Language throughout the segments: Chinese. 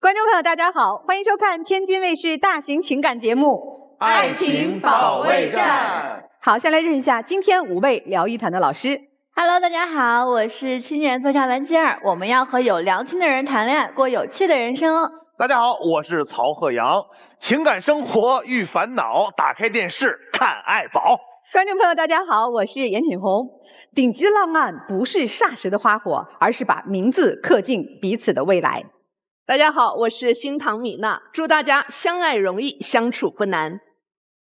观众朋友，大家好，欢迎收看天津卫视大型情感节目《爱情保卫战》。好，先来认识一下今天5位聊一谈的老师。Hello， 大家好，我是青年作家文姬儿，我们要和有良心的人谈恋爱，过有趣的人生哦。大家好，我是曹鹤阳，情感生活遇烦恼，打开电视看爱宝。观众朋友，大家好，我是严品红。顶级浪漫不是霎时的花火，而是把名字刻进彼此的未来。大家好，我是新唐米娜，祝大家相爱容易，相处不难。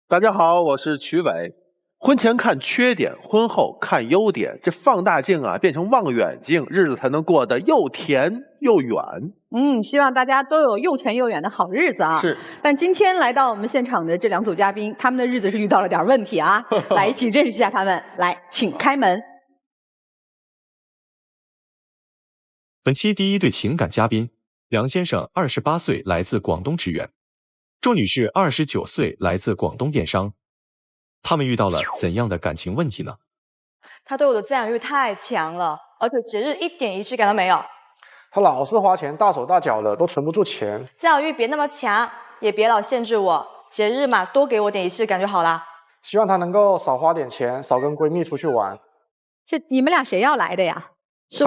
大家好，我是曲伟。婚前看缺点，婚后看优点，这放大镜啊变成望远镜，日子才能过得又甜又远。希望大家都有又甜又远的好日子啊！是。但今天来到我们现场的这2组嘉宾，他们的日子是遇到了点问题啊！来，一起认识一下他们。来，请开门。本期第一对情感嘉宾，梁先生28岁，来自广东职员；周女士29岁，来自广东电商。他们遇到了怎样的感情问题呢？他对我的占有欲太强了，而且节日一点仪式感都没有。他老是花钱大手大脚的，都存不住钱。占有欲别那么强，也别老限制我，节日嘛，多给我点仪式感就好啦。希望他能够少花点钱，少跟闺蜜出去玩。这你们俩谁要来的呀？是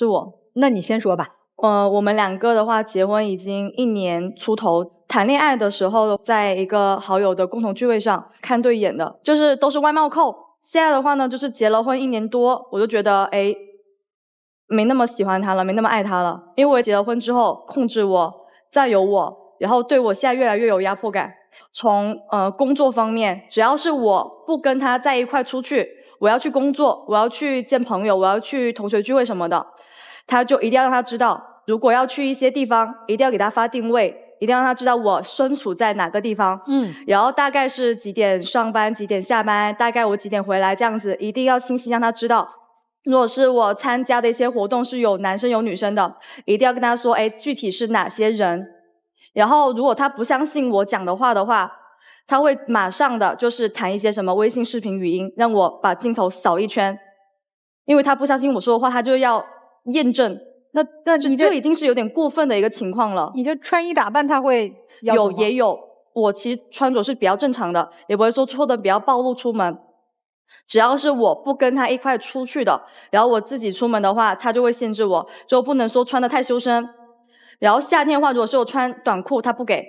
我。那你先说吧。我们2个的话，结婚已经1年出头。谈恋爱的时候，在一个好友的共同聚会上看对眼的，就是都是外貌扣。现在的话呢，就是结了婚1年多，我就觉得没那么喜欢他了，没那么爱他了。因为我结了婚之后，控制我，占有我，然后对我现在越来越有压迫感。从工作方面，只要是我不跟他在一块出去，我要去工作，我要去见朋友，我要去同学聚会什么的，他就一定要让他知道，如果要去一些地方，一定要给他发定位，一定要让他知道我身处在哪个地方，然后大概是几点上班，几点下班，大概我几点回来，这样子一定要清晰让他知道。如果是我参加的一些活动是有男生有女生的，一定要跟他说，具体是哪些人。然后如果他不相信我讲的话，他会马上的就是谈一些什么微信视频语音，让我把镜头扫一圈，因为他不相信我说的话，他就要验证。那你这已经是有点过分的一个情况了。你这穿衣打扮他会要求吗？也有，我其实穿着是比较正常的，也不会说穿的比较暴露出门。只要是我不跟他一块出去的，然后我自己出门的话，他就会限制我，就不能说穿得太修身。然后夏天的话，如果是我穿短裤，他不给。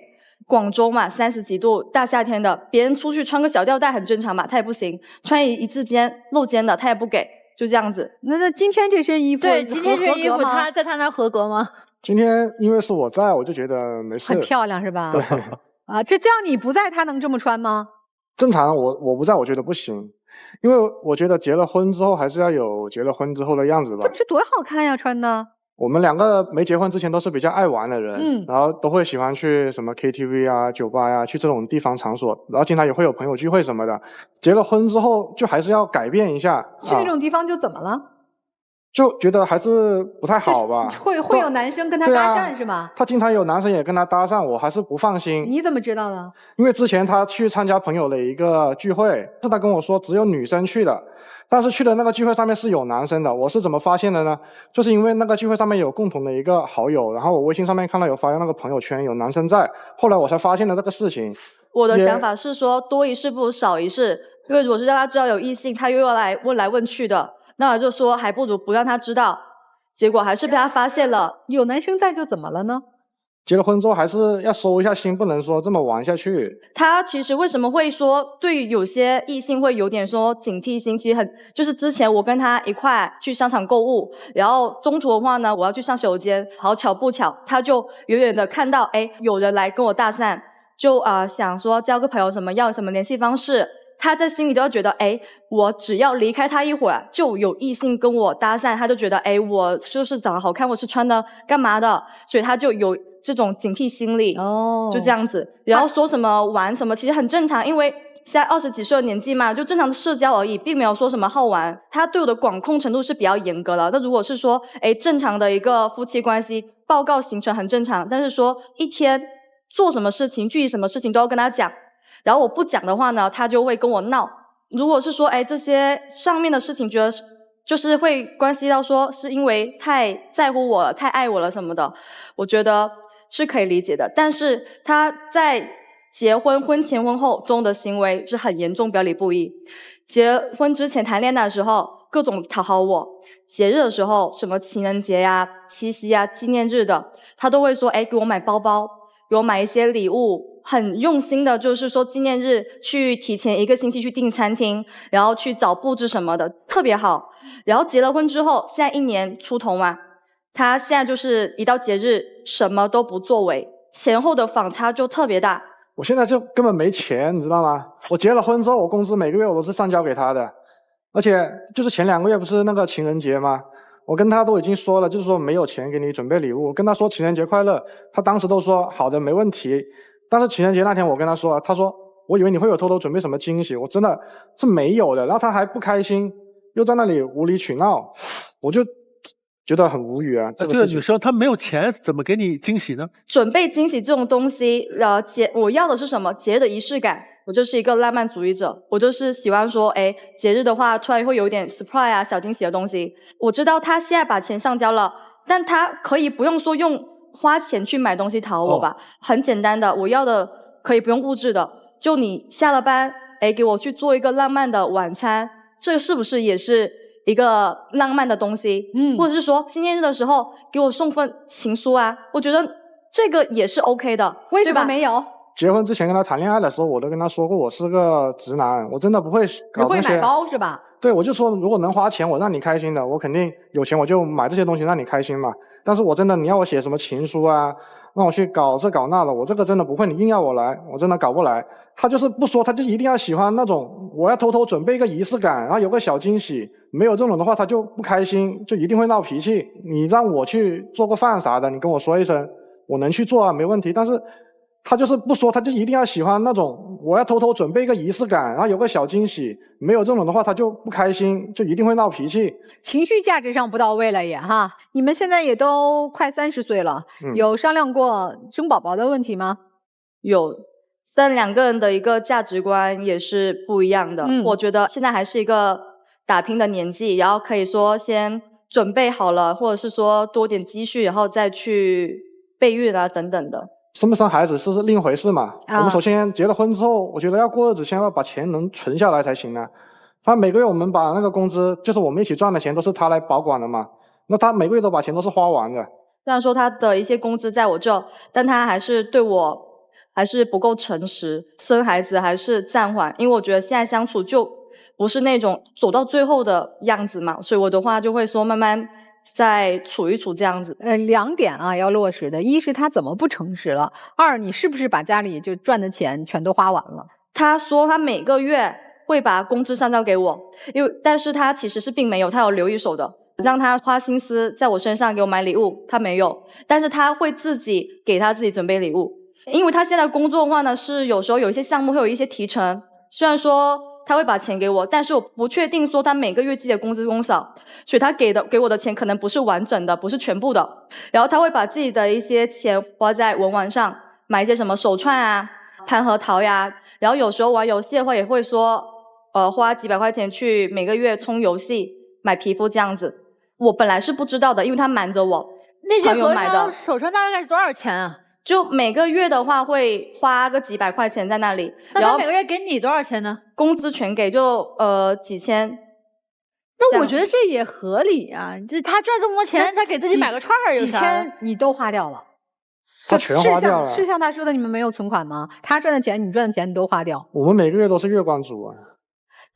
广州嘛，30几度，大夏天的，别人出去穿个小吊带很正常嘛，他也不行。穿一字肩露肩的，他也不给。就这样子。那今天这身衣服，对，今天这身衣服他在他那合格吗？今天因为是我在，我就觉得没事。很漂亮是吧？对。啊，这样你不在，他能这么穿吗？正常，我不在，我觉得不行，因为我觉得结了婚之后还是要有结了婚之后的样子吧。这多好看呀，穿的。我们2个没结婚之前都是比较爱玩的人，然后都会喜欢去什么 KTV 啊、酒吧啊，去这种地方场所，然后经常也会有朋友聚会什么的。结了婚之后就还是要改变一下。去那种地方就怎么了？就觉得还是不太好吧。会有男生跟他搭讪是吗？他经常有男生也跟他搭讪，我还是不放心。你怎么知道的？因为之前他去参加朋友的一个聚会，是他跟我说只有女生去的。但是去的那个聚会上面是有男生的，我是怎么发现的呢？就是因为那个聚会上面有共同的一个好友，然后我微信上面看到有发那个朋友圈有男生在，后来我才发现了这个事情。我的想法是说多一事不如少一事，因为如果是让他知道有异性，他又要来问来问去的，那我就说还不如不让他知道，结果还是被他发现了。有男生在就怎么了呢？结了婚之后还是要收一下心，不能说这么玩下去。他其实为什么会说对有些异性会有点说警惕心，其实就是之前我跟他一块去商场购物，然后中途的话呢，我要去上洗手间，好巧不巧，他就远远的看到有人来跟我搭讪，就想说交个朋友什么，要什么联系方式。他在心里都要觉得我只要离开他一会儿，就有异性跟我搭讪，他就觉得我就是长得好看，我是穿的干嘛的，所以他就有这种警惕心理。就这样子。然后说什么玩什么其实很正常，因为现在20几岁的年纪嘛，就正常的社交而已，并没有说什么好玩。他对我的管控程度是比较严格的。那如果是说正常的一个夫妻关系，报告行程很正常，但是说一天做什么事情，具体什么事情都要跟他讲，然后我不讲的话呢，他就会跟我闹。如果是说这些上面的事情觉得就是会关系到说是因为太在乎我了，太爱我了什么的，我觉得是可以理解的。但是他在结婚、婚前、婚后中的行为是很严重，表里不一。结婚之前谈恋爱的时候，各种讨好我，节日的时候，什么情人节呀、七夕呀、纪念日的，他都会说，哎，给我买包包，给我买一些礼物，很用心的，就是说纪念日去提前1个星期去订餐厅，然后去找布置什么的，特别好。然后结了婚之后，现在1年出头嘛，他现在就是一到节日什么都不作为，前后的反差就特别大。我现在就根本没钱，你知道吗？我结了婚之后，我工资每个月我都是上交给他的，而且就是前2个月不是那个情人节吗？我跟他都已经说了，就是说没有钱给你准备礼物。我跟他说情人节快乐，他当时都说好的没问题。但是情人节那天我跟他说，他说我以为你会有偷偷准备什么惊喜，我真的是没有的。然后他还不开心，又在那里无理取闹，我就觉得很无语啊。这个女生她没有钱，怎么给你惊喜呢？准备惊喜这种东西，我要的是什么？节日的仪式感。我就是一个浪漫主义者，我就是喜欢说，哎，节日的话，突然会有点 surprise 啊，小惊喜的东西。我知道他现在把钱上交了，但他可以不用说用花钱去买东西讨我吧，很简单的，我要的可以不用物质的，就你下了班，哎，给我去做一个浪漫的晚餐，这个是不是也是一个浪漫的东西？或者是说纪念日的时候给我送份情书啊，我觉得这个也是 OK 的。为什么没有？结婚之前跟他谈恋爱的时候，我都跟他说过我是个直男，我真的不会搞那些。你会买包是吧？对，我就说如果能花钱我让你开心的，我肯定有钱我就买这些东西让你开心嘛。但是我真的你要我写什么情书啊，让我去搞这搞那的，我这个真的不会，你硬要我来，我真的搞不来。他就是不说，他就一定要喜欢那种我要偷偷准备一个仪式感，然后有个小惊喜，没有这种的话他就不开心，就一定会闹脾气。你让我去做个饭啥的，你跟我说一声，我能去做啊，没问题。但是他就是不说，他就一定要喜欢那种我要偷偷准备一个仪式感，然后有个小惊喜，没有这种的话他就不开心，就一定会闹脾气。情绪价值上不到位了也哈。你们现在也都快30岁了，有商量过生宝宝的问题吗？有，但2个人的一个价值观也是不一样的。我觉得现在还是一个打拼的年纪，然后可以说先准备好了，或者是说多点积蓄，然后再去备孕啊等等的。生不生孩子是另一回事嘛。我们首先结了婚之后，我觉得要过日子，先要把钱能存下来才行啊。他每个月我们把那个工资，就是我们一起赚的钱，都是他来保管的嘛。那他每个月都把钱都是花完的。虽然说他的一些工资在我这，但他还是对我还是不够诚实。生孩子还是暂缓，因为我觉得现在相处就不是那种走到最后的样子嘛，所以我的话就会说慢慢再处一处这样子。2点啊要落实的，一是他怎么不诚实了，2你是不是把家里就赚的钱全都花完了？他说他每个月会把工资上交给我，但是他其实是并没有，他有留一手的，让他花心思在我身上给我买礼物，他没有，但是他会自己给他自己准备礼物。因为他现在工作的话呢，是有时候有一些项目会有一些提成，虽然说他会把钱给我，但是我不确定说他每个月寄的工资多少，所以他给我的钱可能不是完整的，不是全部的。然后他会把自己的一些钱花在文玩上，买一些什么手串啊、蟠核桃呀。然后有时候玩游戏的话，也会说花几百块钱去每个月充游戏、买皮肤这样子。我本来是不知道的，因为他瞒着我。那些核桃手串大概是多少钱啊？就每个月的话会花个几百块钱在那里。那他每个月给你多少钱呢？工资全给就几千。那我觉得这也合理啊，这他赚这么多钱，他给自己买个串儿有啥？几千你都花掉了，他全花掉了。是像他说的，你们没有存款吗？他赚的钱，你赚的钱，你都花掉。我们每个月都是月光族啊。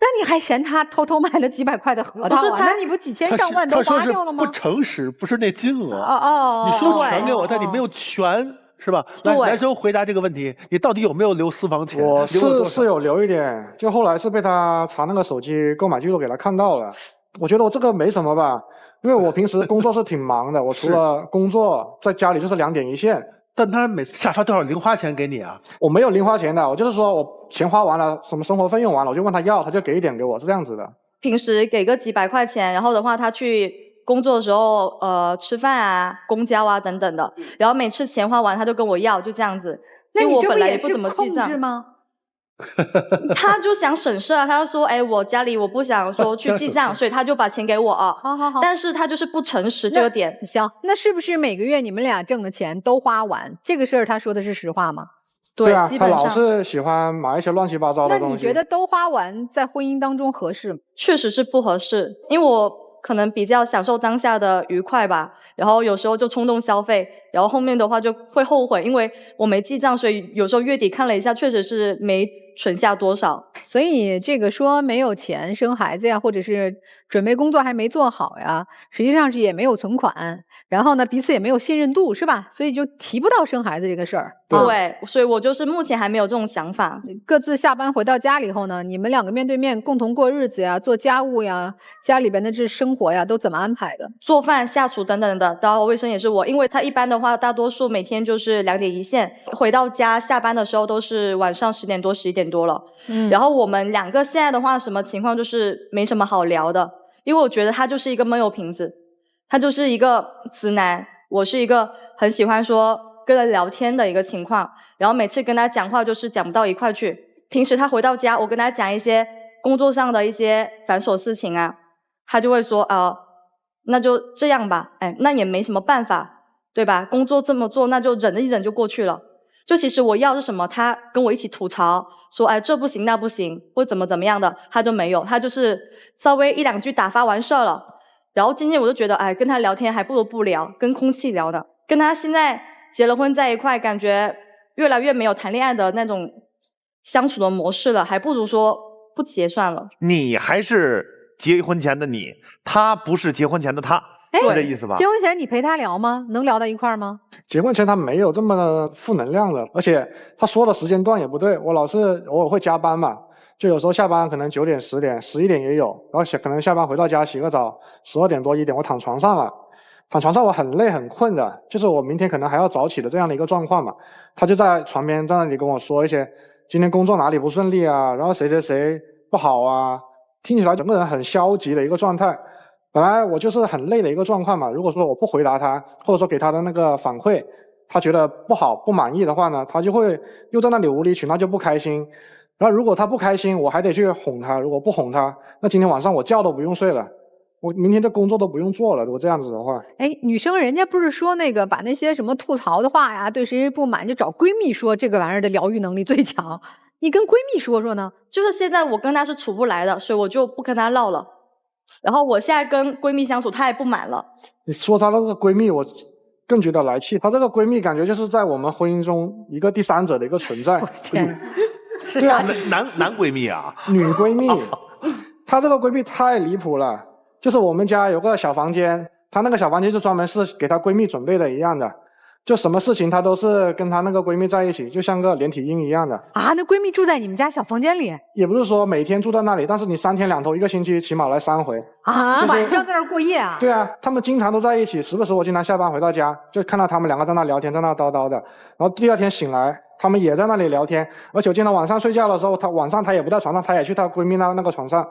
那你还嫌他偷偷买了几百块的核桃啊？那你不几千上万都花掉了吗？不诚实，不是那金额。你说全给我，但你没有全。是吧？来，男生回答这个问题，你到底有没有留私房钱？我是有留一点，就后来是被他查那个手机购买记录给他看到了。我觉得我这个没什么吧，因为我平时工作是挺忙的，我除了工作在家里就是2点一线。但他每次下发多少零花钱给你啊？我没有零花钱的，我就是说我钱花完了，什么生活费用完了，我就问他要，他就给一点给我，是这样子的。平时给个几百块钱，然后的话他去工作的时候，吃饭啊、公交啊等等的，然后每次钱花完他就跟我要，就这样子。那你我本来也不怎么记账吗？他就想省事啊，他就说，哎，我家里我不想说去记账，所以他就把钱给我啊。好。但是他就是不诚实这个点。行，那是不是每个月你们俩挣的钱都花完？这个事儿他说的是实话吗？对啊，他基本上老是喜欢买一些乱七八糟的东西。那你觉得都花完在婚姻当中合适吗？确实是不合适，因为我可能比较享受当下的愉快吧，然后有时候就冲动消费，然后后面的话就会后悔，因为我没记账，所以有时候月底看了一下，确实是没存下多少。所以这个说没有钱生孩子呀，或者是准备工作还没做好呀，实际上是也没有存款，然后呢彼此也没有信任度，是吧？所以就提不到生孩子这个事儿。对，所以我就是目前还没有这种想法。各自下班回到家里以后呢，你们两个面对面共同过日子呀，做家务呀，家里边的这生活呀，都怎么安排的？做饭、下厨等等的，打扫卫生也是我，因为他一般的话，大多数每天就是2点一线，回到家下班的时候都是晚上10点多、11点多了。然后我们两个现在的话，什么情况就是没什么好聊的，因为我觉得他就是一个闷油瓶子，他就是一个直男，我是一个很喜欢说跟人聊天的一个情况，然后每次跟他讲话就是讲不到一块去。平时他回到家，我跟他讲一些工作上的一些繁琐事情啊，他就会说那就这样吧，哎，那也没什么办法，对吧？工作这么做，那就忍一忍就过去了。就其实我要是什么，他跟我一起吐槽说，哎，这不行那不行，或怎么样的，他就没有，他就是稍微1、2句打发完事儿了。然后今天我就觉得，哎，跟他聊天还不如不聊，跟空气聊的。跟他现在结了婚在一块，感觉越来越没有谈恋爱的那种相处的模式了，还不如说不结算了。你还是结婚前的你，他不是结婚前的他，是这意思吧？结婚前你陪他聊吗？能聊到一块儿吗？结婚前他没有这么负能量的，而且他说的时间段也不对，我老是偶尔会加班嘛，就有时候下班可能9点、10点、11点也有，然后可能下班回到家洗个澡，12点多1点我躺床上了，躺床上我很累很困的，就是我明天可能还要早起的这样的一个状况嘛，他就在床边在那里跟我说一些今天工作哪里不顺利啊，然后谁谁谁不好啊，听起来整个人很消极的一个状态。本来我就是很累的一个状况嘛，如果说我不回答他，或者说给他的那个反馈，他觉得不好不满意的话呢，他就会又在那里无理取闹，就不开心。然后如果他不开心，我还得去哄他，如果不哄他，那今天晚上我觉都不用睡了，我明天这工作都不用做了。如果这样子的话，哎，女生人家不是说那个把那些什么吐槽的话呀，对谁不满就找闺蜜说，这个玩意儿的疗愈能力最强。你跟闺蜜说说呢？就是现在我跟她是处不来的，所以我就不跟她唠了。然后我现在跟闺蜜相处，她也不满了。你说她那个闺蜜，我更觉得来气。她这个闺蜜感觉就是在我们婚姻中一个第三者的一个存在。天，对啊，男闺蜜啊，女闺蜜。她这个闺蜜太离谱了，就是我们家有个小房间，她那个小房间就专门是给她闺蜜准备的一样的。就什么事情她都是跟她那个闺蜜在一起，就像个连体婴一样的啊。那闺蜜住在你们家小房间里？也不是说每天住在那里，但是你3天2头，1个星期起码来3回啊。晚上在那儿过夜啊？对啊，他们经常都在一起，时不时我经常下班回到家，就看到他们两个在那聊天，在那叨叨的。然后第2天醒来，他们也在那里聊天，而且我经常晚上睡觉的时候，晚上她也不在床上，她也去她闺蜜那个床上。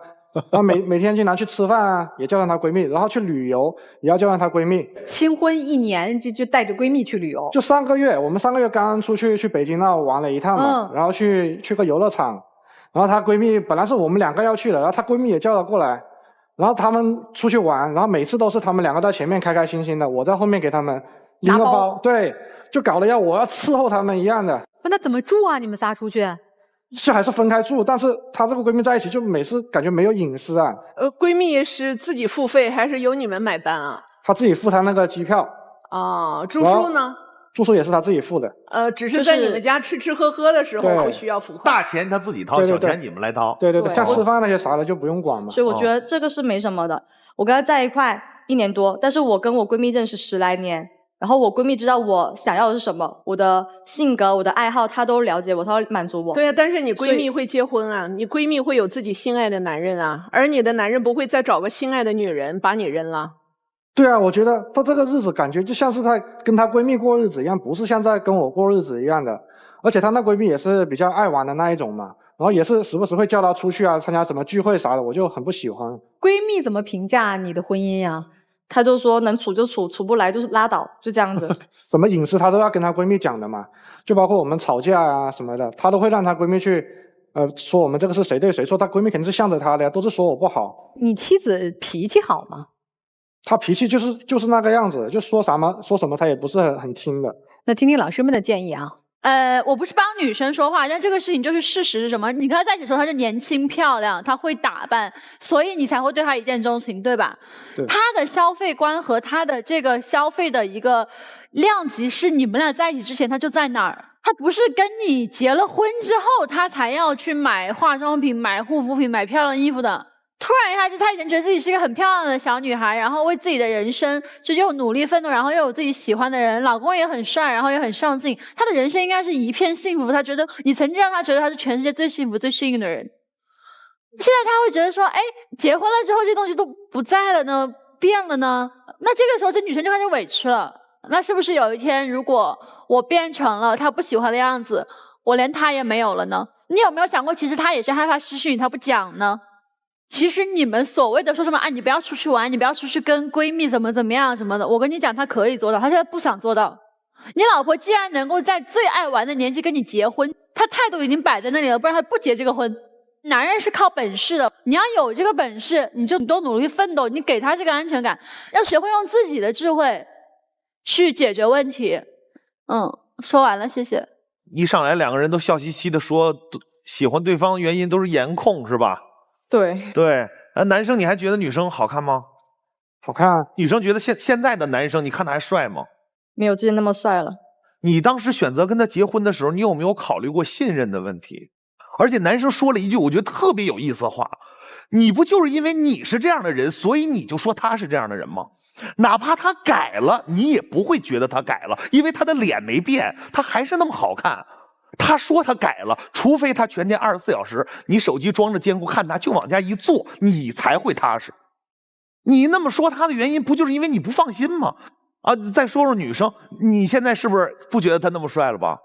然后每天经常去吃饭啊，也叫上她闺蜜，然后去旅游也要叫上她闺蜜。新婚1年就带着闺蜜去旅游？就3个月，我们3个月刚出去北京那玩了一趟嘛，然后去个游乐场，然后她闺蜜本来是我们2个要去的，然后她闺蜜也叫了过来，然后他们出去玩，然后每次都是他们2个在前面开开心心的，我在后面给他们拎个包，对，就搞得我要伺候他们一样的。那怎么住啊？你们仨出去？是还是分开住，但是她这个闺蜜在一起就每次感觉没有隐私啊。闺蜜是自己付费还是由你们买单啊？她自己付她那个机票。啊，住宿呢？住宿也是她自己付的。只是在你们家吃吃喝喝的时候会需要付款。大钱她自己掏，小钱你们来掏。对，像吃饭那些啥的就不用管嘛。所以我觉得这个是没什么的。我跟她在一块1年多，但是我跟我闺蜜认识10来年。然后我闺蜜知道我想要的是什么，我的性格、我的爱好，她都了解我，她会满足我。对啊，但是你闺蜜会结婚啊，你闺蜜会有自己心爱的男人啊，而你的男人不会再找个心爱的女人把你扔了。对啊，我觉得她这个日子感觉就像是在跟她闺蜜过日子一样，不是像在跟我过日子一样的。而且她那闺蜜也是比较爱玩的那一种嘛，然后也是时不时会叫她出去啊，参加什么聚会啥的，我就很不喜欢。闺蜜怎么评价你的婚姻呀？她就说能处就处，处不来就是拉倒，就这样子。什么隐私她都要跟她闺蜜讲的嘛，就包括我们吵架啊什么的，她都会让她闺蜜去说我们这个是谁对谁错，她闺蜜肯定是向着她的呀，都是说我不好。你妻子脾气好吗？她脾气就是那个样子，就说什么她也不是很听的。那听听老师们的建议啊。我不是帮女生说话，但这个事情就是事实是什么？你跟她在一起的时候，她就年轻漂亮，她会打扮，所以你才会对她一见钟情，对吧？对。她的消费观和她的这个消费的一个量级是你们俩在一起之前她就在那儿，她不是跟你结了婚之后她才要去买化妆品、买护肤品、买漂亮衣服的。突然一下，就她以前觉得自己是一个很漂亮的小女孩，然后为自己的人生就又努力奋斗，然后又有自己喜欢的人，老公也很帅，然后也很上进，她的人生应该是一片幸福。她觉得你曾经让她觉得她是全世界最幸福、最幸运的人，现在她会觉得说，哎，结婚了之后这东西都不在了呢，变了呢，那这个时候这女生就开始委屈了。那是不是有一天，如果我变成了她不喜欢的样子，我连她也没有了呢？你有没有想过，其实她也是害怕失去你，她不讲呢？其实你们所谓的说什么啊，你不要出去玩，你不要出去跟闺蜜怎么样什么的，我跟你讲，她可以做到，她现在不想做到。你老婆既然能够在最爱玩的年纪跟你结婚，她态度已经摆在那里了，不然她不结这个婚。男人是靠本事的，你要有这个本事，你就多努力奋斗，你给他这个安全感，要学会用自己的智慧去解决问题。说完了，谢谢。一上来两个人都笑嘻嘻的说喜欢对方原因都是颜控是吧？对。男生你还觉得女生好看吗？好看啊。女生觉得现在的男生你看他还帅吗？没有之前那么帅了。你当时选择跟他结婚的时候，你有没有考虑过信任的问题？而且男生说了一句我觉得特别有意思的话，你不就是因为你是这样的人，所以你就说他是这样的人吗？哪怕他改了，你也不会觉得他改了，因为他的脸没变，他还是那么好看。他说他改了，除非他全天24小时，你手机装着监控看他，就往家一坐，你才会踏实。你那么说他的原因，不就是因为你不放心吗？再说说女生，你现在是不是不觉得他那么帅了吧？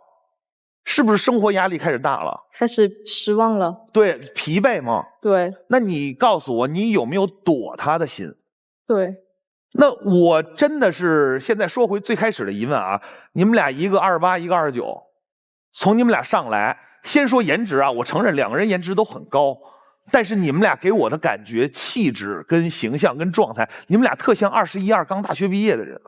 是不是生活压力开始大了？开始失望了。对，疲惫吗？对。那你告诉我，你有没有躲他的心？对。那我真的是现在说回最开始的疑问啊，你们俩一个28，一个29，从你们俩上来，先说颜值啊，我承认两个人颜值都很高，但是你们俩给我的感觉、气质跟形象跟状态，你们俩特像21、22刚大学毕业的人，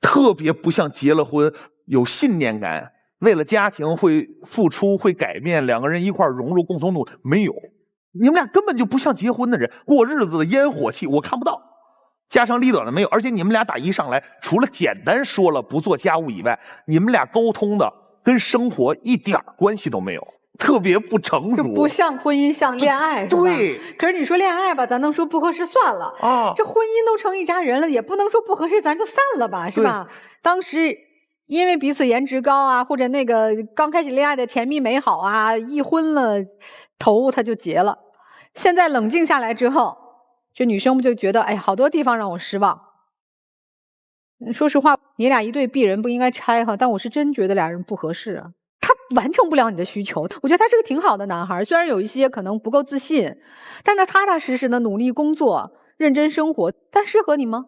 特别不像结了婚有信念感，为了家庭会付出会改变，两个人一块融入共同努力，没有，你们俩根本就不像结婚的人，过日子的烟火气我看不到，家长里短的没有，而且你们俩打一上来，除了简单说了不做家务以外，你们俩沟通的跟生活一点关系都没有，特别不成熟，就不像婚姻，像恋爱，是吧？对。可是你说恋爱吧，咱能说不合适算了啊，这婚姻都成一家人了，也不能说不合适咱就散了吧，是吧？当时因为彼此颜值高啊，或者那个刚开始恋爱的甜蜜美好啊，一婚了头他就结了。现在冷静下来之后，这女生不就觉得，哎，好多地方让我失望。说实话，你俩一对璧人不应该拆哈，但我是真觉得俩人不合适啊。他完成不了你的需求，我觉得他是个挺好的男孩，虽然有一些可能不够自信，但他踏踏实实的努力工作，认真生活，但适合你吗？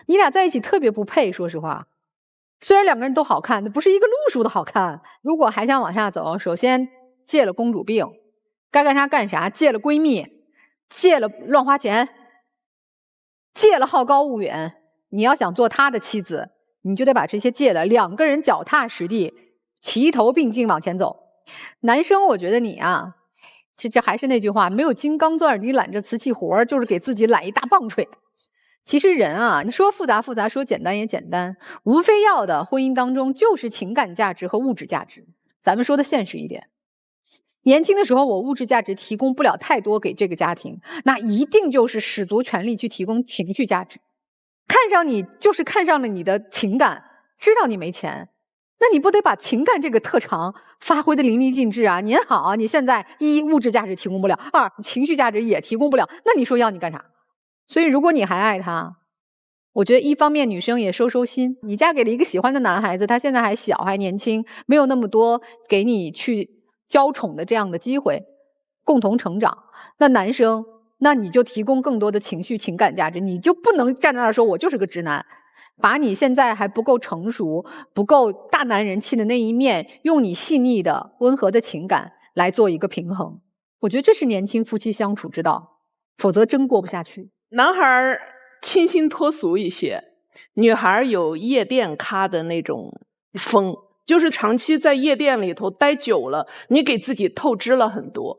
你俩在一起特别不配，说实话。虽然两个人都好看，不是一个路数的好看。如果还想往下走，首先戒了公主病，该干啥干啥，戒了闺蜜，戒了乱花钱，戒了好高骛远。你要想做他的妻子，你就得把这些戒了，两个人脚踏实地，齐头并进往前走。男生，我觉得你啊，这还是那句话，没有金刚钻，你揽着瓷器活，就是给自己揽一大棒槌。其实人啊，你说复杂复杂，说简单也简单，无非要的婚姻当中就是情感价值和物质价值。咱们说的现实一点，年轻的时候我物质价值提供不了太多给这个家庭，那一定就是使足全力去提供情绪价值。看上你就是看上了你的情感，知道你没钱，那你不得把情感这个特长发挥的淋漓尽致啊？您好，你现在一物质价值提供不了，二情绪价值也提供不了，那你说要你干啥？所以如果你还爱他，我觉得一方面女生也收收心，你嫁给了一个喜欢的男孩子，他现在还小还年轻，没有那么多给你去娇宠的这样的机会，共同成长。那男生，那你就提供更多的情绪情感价值，你就不能站在那儿说我就是个直男，把你现在还不够成熟不够大男人气的那一面，用你细腻的温和的情感来做一个平衡。我觉得这是年轻夫妻相处之道，否则真过不下去。男孩清新脱俗一些，女孩有夜店咖的那种风，就是长期在夜店里头待久了，你给自己透支了很多。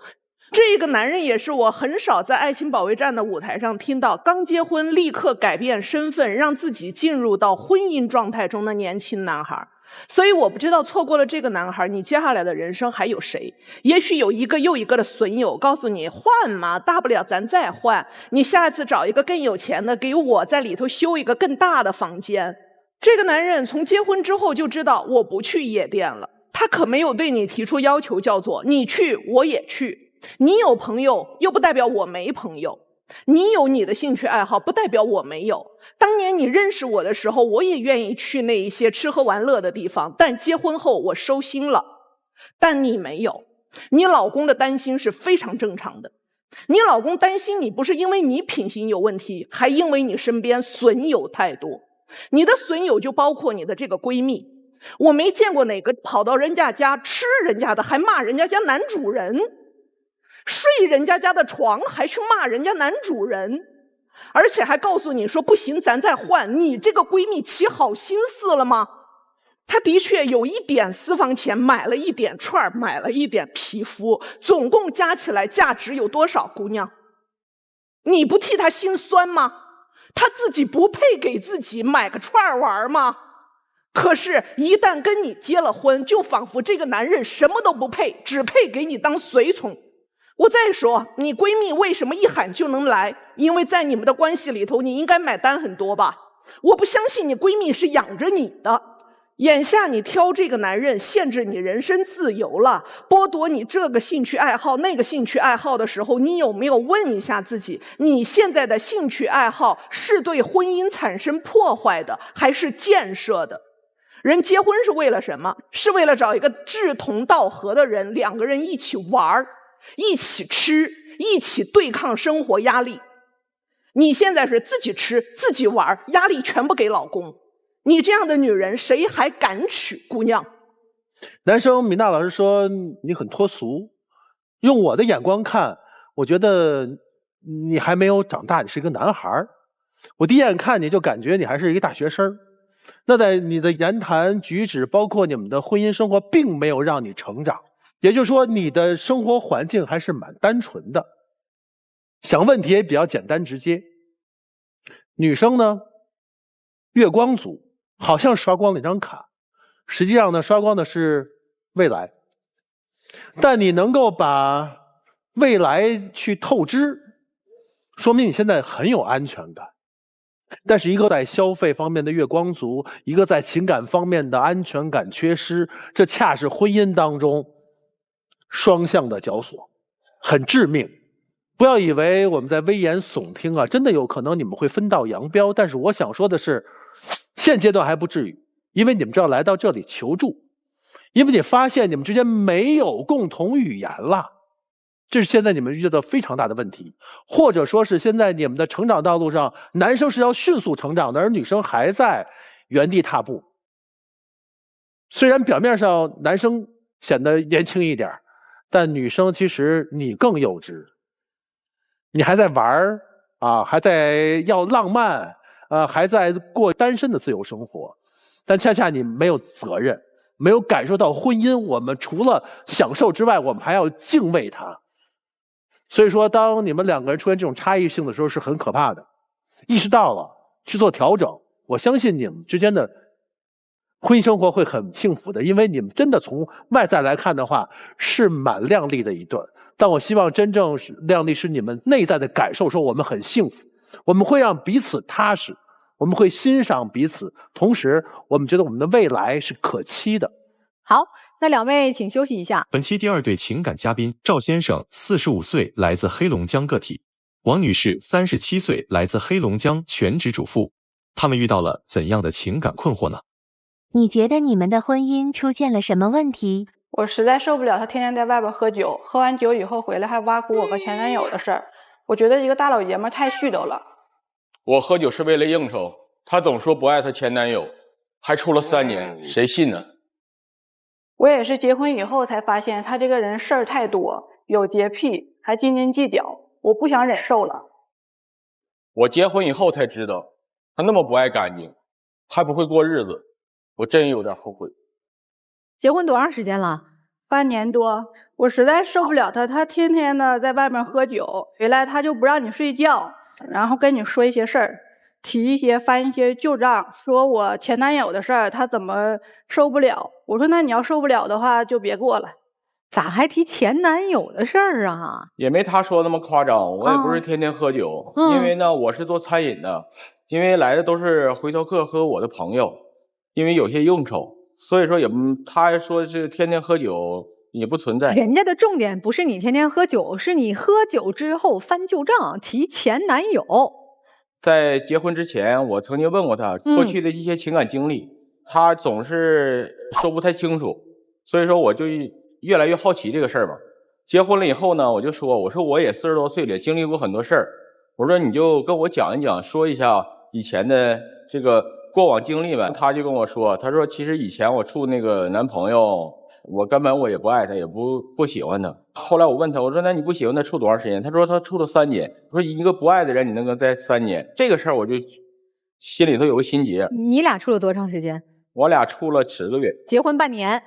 这个男人也是我很少在爱情保卫战的舞台上听到刚结婚立刻改变身份，让自己进入到婚姻状态中的年轻男孩。所以我不知道错过了这个男孩，你接下来的人生还有谁？也许有一个又一个的损友告诉你换嘛，大不了咱再换，你下一次找一个更有钱的，给我在里头修一个更大的房间。这个男人从结婚之后就知道我不去夜店了，他可没有对你提出要求叫做你去我也去。你有朋友又不代表我没朋友，你有你的兴趣爱好不代表我没有。当年你认识我的时候，我也愿意去那一些吃喝玩乐的地方，但结婚后我收心了。但你没有，你老公的担心是非常正常的。你老公担心你不是因为你品行有问题，还因为你身边损友太多。你的损友就包括你的这个闺蜜，我没见过哪个跑到人家家吃人家的还骂人家家男主人，睡人家家的床还去骂人家男主人，而且还告诉你说不行咱再换。你这个闺蜜起好心思了吗？她的确有一点私房钱，买了一点串，买了一点皮肤，总共加起来价值有多少？姑娘，你不替她心酸吗？她自己不配给自己买个串玩吗？可是一旦跟你结了婚，就仿佛这个男人什么都不配，只配给你当随从。我再说，你闺蜜为什么一喊就能来？因为在你们的关系里头，你应该买单很多吧？我不相信你闺蜜是养着你的。眼下你挑这个男人，限制你人身自由了，剥夺你这个兴趣爱好那个兴趣爱好的时候，你有没有问一下自己，你现在的兴趣爱好是对婚姻产生破坏的，还是建设的？人结婚是为了什么？是为了找一个志同道合的人，两个人一起玩，一起吃，一起对抗生活压力。你现在是自己吃自己玩，压力全部给老公。你这样的女人谁还敢娶？姑娘，男生米娜老师说你很脱俗，用我的眼光看，我觉得你还没有长大，你是一个男孩。我第一眼看你就感觉你还是一个大学生。那在你的言谈举止，包括你们的婚姻生活，并没有让你成长。也就是说，你的生活环境还是蛮单纯的，想问题也比较简单直接。女生呢，月光族，好像刷光了一张卡，实际上呢，刷光的是未来。但你能够把未来去透支，说明你现在很有安全感。但是一个在消费方面的月光族，一个在情感方面的安全感缺失，这恰是婚姻当中双向的绞索，很致命。不要以为我们在危言耸听啊，真的有可能你们会分道扬镳。但是我想说的是，现阶段还不至于，因为你们只要来到这里求助，因为你发现你们之间没有共同语言了，这是现在你们遇到的非常大的问题。或者说是现在你们的成长道路上，男生是要迅速成长的，而女生还在原地踏步。虽然表面上男生显得年轻一点，但女生其实你更幼稚，你还在玩啊，还在要浪漫还在过单身的自由生活，但恰恰你没有责任，没有感受到婚姻，我们除了享受之外，我们还要敬畏它。所以说，当你们两个人出现这种差异性的时候，是很可怕的。意识到了，去做调整，我相信你们之间的婚姻生活会很幸福的，因为你们真的从外在来看的话，是蛮靓丽的一对。但我希望真正是靓丽是你们内在的感受，说我们很幸福，我们会让彼此踏实，我们会欣赏彼此，同时我们觉得我们的未来是可期的。好，那两位请休息一下。本期第二对情感嘉宾赵先生45岁，来自黑龙江个体；王女士37岁，来自黑龙江全职主妇。他们遇到了怎样的情感困惑呢？你觉得你们的婚姻出现了什么问题？我实在受不了他天天在外边喝酒，喝完酒以后回来还挖苦我和前男友的事儿。我觉得一个大老爷们太絮叨了。我喝酒是为了应酬，他总说不爱他前男友，还处了3年，谁信呢？我也是结婚以后才发现，他这个人事儿太多，有洁癖，还斤斤计较，我不想忍受了。我结婚以后才知道，他那么不爱干净，还不会过日子，我真有点后悔。结婚多长时间了？3年多，我实在受不了他，他天天的在外面喝酒，回来他就不让你睡觉，然后跟你说一些事儿，翻一些旧账，说我前男友的事儿，他怎么受不了？我说那你要受不了的话，就别过了。咋还提前男友的事儿啊？也没他说那么夸张，我也不是天天喝酒，因为呢我是做餐饮的，因为来的都是回头客和我的朋友，因为有些应酬。所以说也他说是天天喝酒也不存在。人家的重点不是你天天喝酒，是你喝酒之后翻旧账，提前男友。在结婚之前，我曾经问过他过去的一些情感经历，他总是说不太清楚，所以说我就越来越好奇这个事儿吧。结婚了以后呢，我说我也40多岁了，经历过很多事儿，我说你就跟我讲一讲，说一下以前的这个过往经历吧。他就跟我说，他说其实以前我处那个男朋友，我根本我也不爱他，也不喜欢他。后来我问他，我说那你不喜欢他处多长时间？他说他处了3年。我说一个不爱的人你能够在3年，这个事儿我就心里头有个心结。你俩处了多长时间？我俩处了10个月，结婚半年，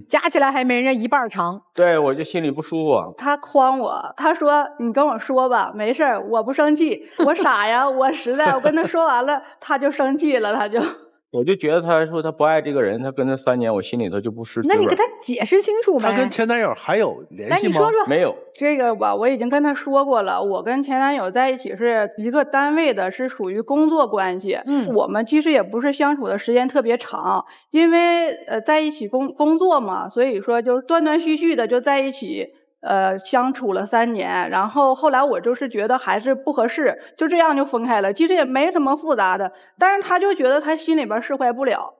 加起来还没人家一半长。对，我就心里不舒服。他诓我，他说你跟我说吧，没事儿，我不生气。我傻呀，我实在，我跟他说完了，他就生气了，我就觉得他说他不爱这个人，他跟他3年，我心里头就不是滋味。那你给他解释清楚呗。他跟前男友还有联系吗？来，你说说。没有。这个吧，我已经跟他说过了。我跟前男友在一起是一个单位的，是属于工作关系。我们其实也不是相处的时间特别长，因为在一起工作嘛，所以说就断断续续的就在一起。相处了3年，然后后来我就是觉得还是不合适，就这样就分开了。其实也没什么复杂的，但是他就觉得他心里边释怀不了。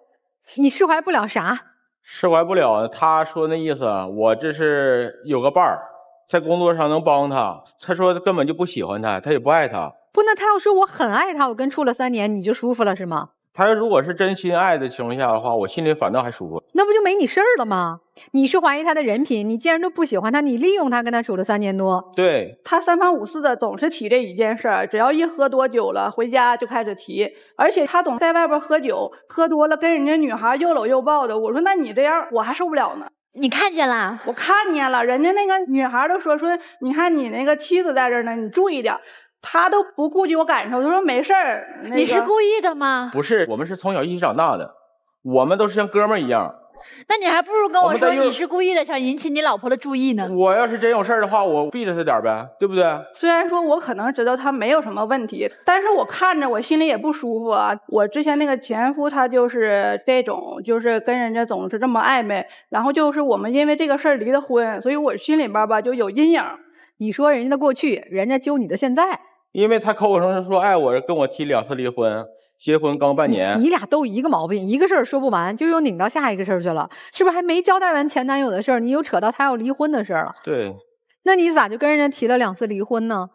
你释怀不了啥？释怀不了，他说那意思，我这是有个伴儿，在工作上能帮他。他说根本就不喜欢他，他也不爱他。不，那他要说我很爱他，我跟处了3年，你就舒服了是吗？他如果是真心爱的情况下的话，我心里反倒还舒服。那不就没你事儿了吗？你是怀疑他的人品，你既然都不喜欢他，你利用他跟他处了3年多。对，他3番5次的总是提这一件事儿，只要一喝多酒了，回家就开始提，而且他总在外边喝酒，喝多了跟人家女孩又搂又抱的。我说那你这样我还受不了呢。你看见了？我看见了，人家那个女孩都说你看你那个妻子在这儿呢，你注意点。他都不顾及我感受，他说没事儿。你是故意的吗？不是，我们是从小一起长大的，我们都是像哥们儿一样。那你还不如跟我说你是故意的，想引起你老婆的注意呢。我要是真有事儿的话，我避着他点呗，对不对？虽然说我可能知道他没有什么问题，但是我看着我心里也不舒服啊。我之前那个前夫他就是这种，就是跟人家总是这么暧昧，然后就是我们因为这个事儿离的婚，所以我心里边吧就有阴影。你说人家的过去，人家揪你的现在。因为他口口声声说爱我，跟我提2次离婚，结婚刚半年。你俩都一个毛病，一个事儿说不完，就又拧到下一个事儿去了，是不是？还没交代完前男友的事儿，你又扯到他要离婚的事儿了。对。那你咋就跟人家提了2次离婚呢？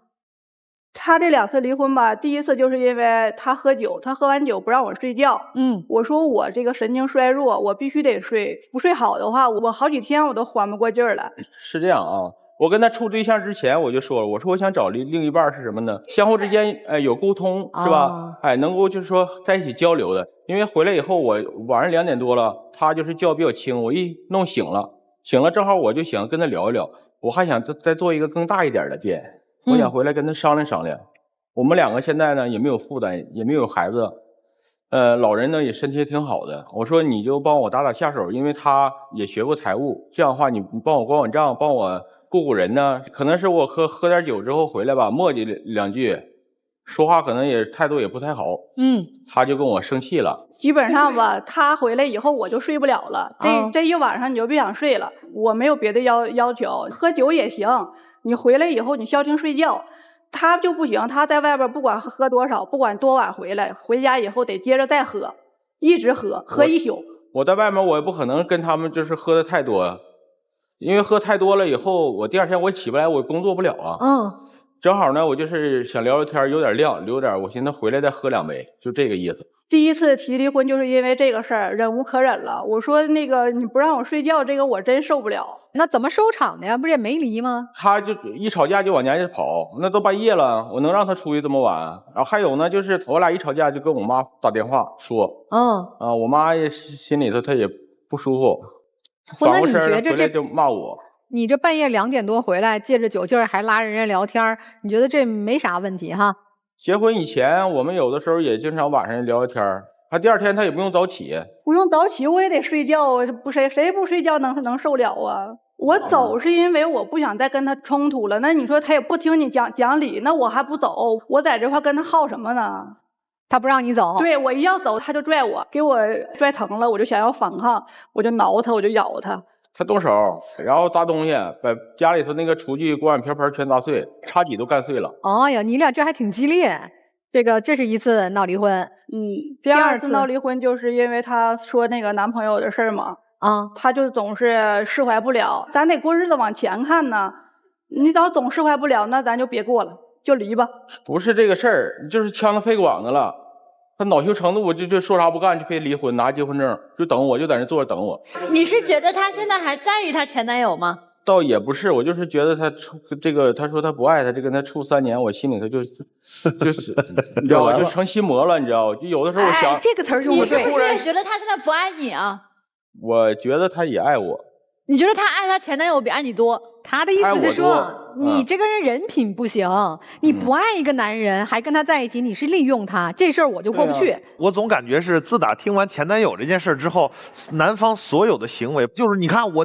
他这2次离婚吧，第一次就是因为他喝酒，他喝完酒不让我睡觉。我说我这个神经衰弱，我必须得睡，不睡好的话，我好几天我都缓不过劲儿来。是这样啊。我跟他处对象之前我就说了，我说我想找另一半是什么呢？相互之间有沟通是吧？能够就是说在一起交流的。因为回来以后我晚上2点多了，他就是觉比较轻，我一弄醒了正好我就想跟他聊一聊，我还想再做一个更大一点的店，我想回来跟他商量商量。我们2个现在呢也没有负担，也没有孩子，老人呢也身体也挺好的。我说你就帮我打下手，因为他也学过财务，这样的话你帮我管账，帮我顾人呢。可能是我喝点酒之后回来吧，磨叽2句，说话可能也态度也不太好。他就跟我生气了。基本上吧，他回来以后我就睡不了了，这一晚上你就别想睡了。我没有别的要求，喝酒也行，你回来以后你消停睡觉。他就不行，他在外边不管喝多少，不管多晚回来，回家以后得接着再喝，一直喝一宿。我在外面我也不可能跟他们就是喝的太多，因为喝太多了以后，我第2天我起不来，我工作不了啊。正好呢，我就是想聊聊天，有点亮，留点，我寻思回来再喝2杯，就这个意思。第一次提离婚就是因为这个事儿，忍无可忍了。我说那个你不让我睡觉，这个我真受不了。那怎么收场的呀？不是也没离吗？他就一吵架就往家里跑，那都半夜了，我能让他出去这么晚？然后还有呢，就是我俩一吵架就跟我妈打电话说，我妈也心里头她也不舒服，那你觉着回来就骂我。你这半夜2点多回来，借着酒劲儿还拉人家聊天，你觉得这没啥问题哈？结婚以前，我们有的时候也经常晚上聊聊天，他第二天他也不用早起，不用早起我也得睡觉，谁不睡觉能受了啊？我走是因为我不想再跟他冲突了。那你说他也不听你讲理，那我还不走，我在这块跟他耗什么呢？他不让你走，对，我一要走他就拽我，给我拽疼了，我就想要反抗，我就挠他，我就咬他。他动手，然后砸东西，把家里头那个厨具、锅碗瓢盆全砸碎，茶几都干碎了。哎呀，你俩这还挺激烈。这是一次闹离婚。第二次闹离婚就是因为他说那个男朋友的事儿嘛。他就总是释怀不了。咱得过日子往前看呢，你总释怀不了，那咱就别过了，就离吧。不是这个事儿，就是呛到肺管子了。他恼羞成怒，就说啥不干，就非离婚，拿结婚证，就等我，就在那坐着等我。你是觉得他现在还在意他前男友吗？倒也不是，我就是觉得他他说他不爱他，就跟他处3年，我心里头就是你知道吧，就成心魔了，你知道，就有的时候我想，这个词儿用不对。你是不是也觉得他现在不爱你啊？我觉得他也爱我。你觉得他爱他前男友比爱你多？他的意思是说，你这个人人品不行，你不爱一个男人还跟他在一起，你是利用他，这事儿我就过不去。我总感觉是自打听完前男友这件事之后，男方所有的行为，就是你看我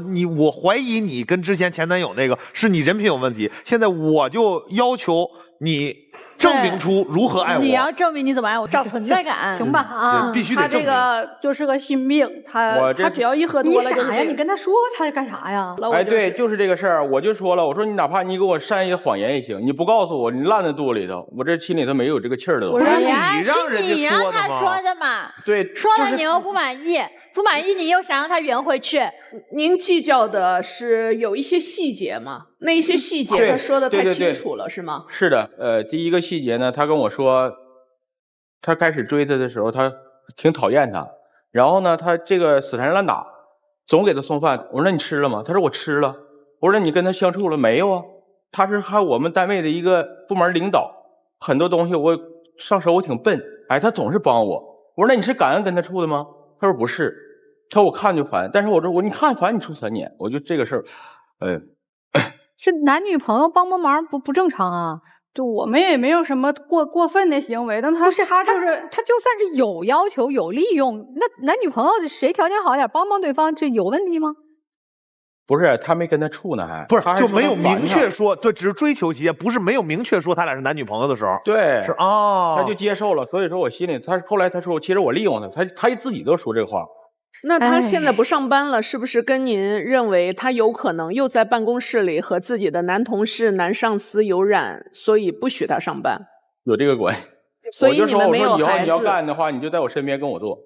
怀疑你跟之前前男友那个是你人品有问题，现在我就要求你证明出如何爱我。你要证明你怎么爱我，找存在感，行吧？啊，必须得证明。他这个就是个心病，他只要一喝多了，你傻呀？你跟他说他干啥呀？哎，对，就是这个事儿，我就说了，我说你哪怕你给我善意的谎言也行，你不告诉我，你烂在肚里头，我这心里头没有这个气儿的。不是你让他说的嘛？对，说了你又不满意，不满意你又想让他圆回去。您计较的是有一些细节吗？那一些细节他说的太清楚了，是吗？是的，第一个细节呢，他跟我说，他开始追他的时候，他挺讨厌他，然后呢，他这个死缠烂打，总给他送饭。我说那你吃了吗？他说我吃了。我说你跟他相处了没有啊？他是还我们单位的一个部门领导，很多东西我上手我挺笨，哎，他总是帮我。我说那你是感恩跟他处的吗？他说不是，他说我看就烦。但是我说你看烦你处3年，我就这个事儿，是男女朋友帮忙不正常啊？就我们也没有什么过分的行为，但他就是他就算是有要求有利用，那男女朋友谁条件好点帮对方，这有问题吗？不是，他没跟他处呢，不是就没有明确说，对，只是追求期间，不是没有明确说他俩是男女朋友的时候，对，是啊，他就接受了。所以说我心里，后来他说，其实我利用他，他自己都说这个话。那他现在不上班了，是不是跟您认为他有可能又在办公室里和自己的男同事、男上司有染，所以不许他上班？有这个关系。所以你们没有孩子。以后你要干的话，你就在我身边跟我做。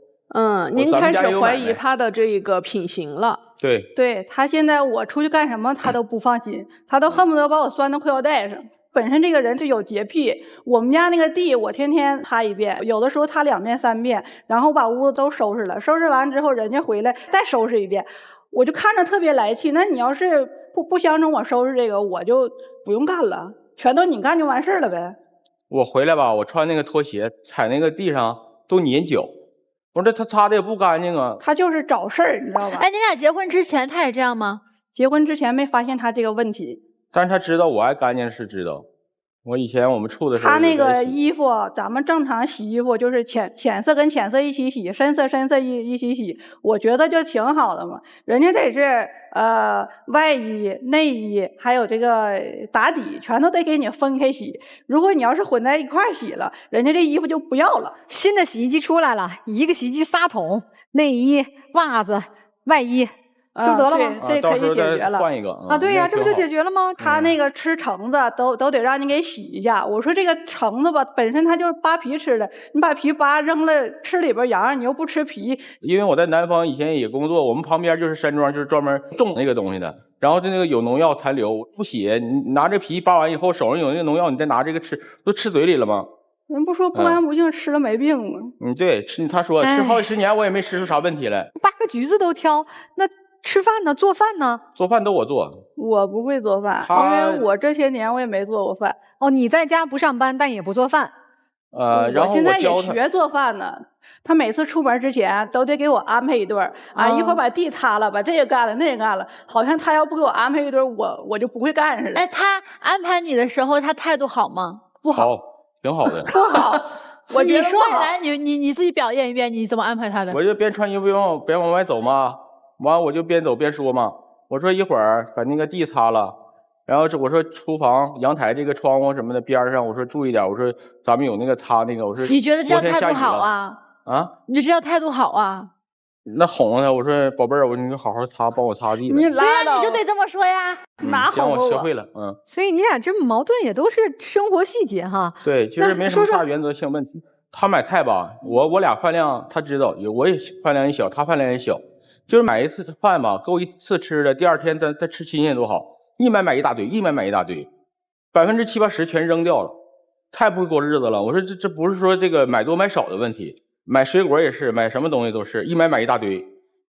您开始怀疑他的这个品行了。对，他现在我出去干什么他都不放心，他都恨不得把我拴到裤腰带上。本身这个人就有洁癖，我们家那个地我天天擦一遍，有的时候擦2遍3遍，然后把屋子都收拾了，收拾完之后人家回来再收拾一遍，我就看着特别来气。那你要是不相中我收拾这个，我就不用干了，全都你干就完事了呗。我回来吧，我穿那个拖鞋踩那个地上都粘脚，我说他擦的也不干净啊。他就是找事儿，你知道吧？哎，你俩结婚之前他也这样吗？结婚之前没发现他这个问题。但是他知道我爱干净是知道，我以前我们处的时候，他那个衣服，咱们正常洗衣服就是浅色跟浅色一起洗，深色一起洗，我觉得就挺好的嘛。人家得是外衣、内衣还有这个打底，全都得给你分开洗。如果你要是混在一块儿洗了，人家这衣服就不要了。新的洗衣机出来了，一个洗衣机3桶，内衣、袜子、外衣。就得了吗？这可以解决了。换一个啊，对呀，这不就解决了吗？他那个吃橙子都得让你给洗一下。我说这个橙子吧，本身它就是扒皮吃的，你把皮扒扔了，吃里边瓤，你又不吃皮。因为我在南方以前也工作，我们旁边就是山庄，就是专门种那个东西的。然后就那个有农药残留，不洗，你拿这皮扒完以后，手上有那个农药，你再拿这个吃，都吃嘴里了吗？人不说不干不净，吃了没病吗？对，他说吃好几10年我也没吃出啥问题来。8个橘子都挑，那吃饭呢？做饭呢？做饭都我做。我不会做饭，因为我这些年我也没做过饭。哦，你在家不上班，但也不做饭。然后我现在教也学做饭呢。他每次出门之前都得给我安排一顿一会儿把地擦了，把这个干了，那个干了，好像他要不给我安排一顿，我就不会干似的。哎，他安排你的时候，他态度好吗？不好，挺好的。不好。我你说来，你自己表演一遍，你怎么安排他的？我就边穿衣服边往外走嘛，完我就边走边说嘛。我说一会儿把那个地擦了，然后我说厨房阳台这个窗户什么的边上，我说注意点，我说咱们有那个擦那个，我说你觉得这样态度好啊？你就这样态度好啊？那哄他，我说宝贝儿，我说你好好擦，帮我擦地。你拉倒，你就得这么说呀。哪哄我学会了，所以你俩这么矛盾也都是生活细节哈。对，其实没什么大原则性问题。他买菜吧，我俩饭量他知道，我也饭量也小，他饭量也小，就是买一次饭吧，够一次吃的，第二天再吃新鲜多好。一买一大堆，7、80%全扔掉了，太不会过日子了。我说这不是说这个买多买少的问题，买水果也是，买什么东西都是一买一大堆。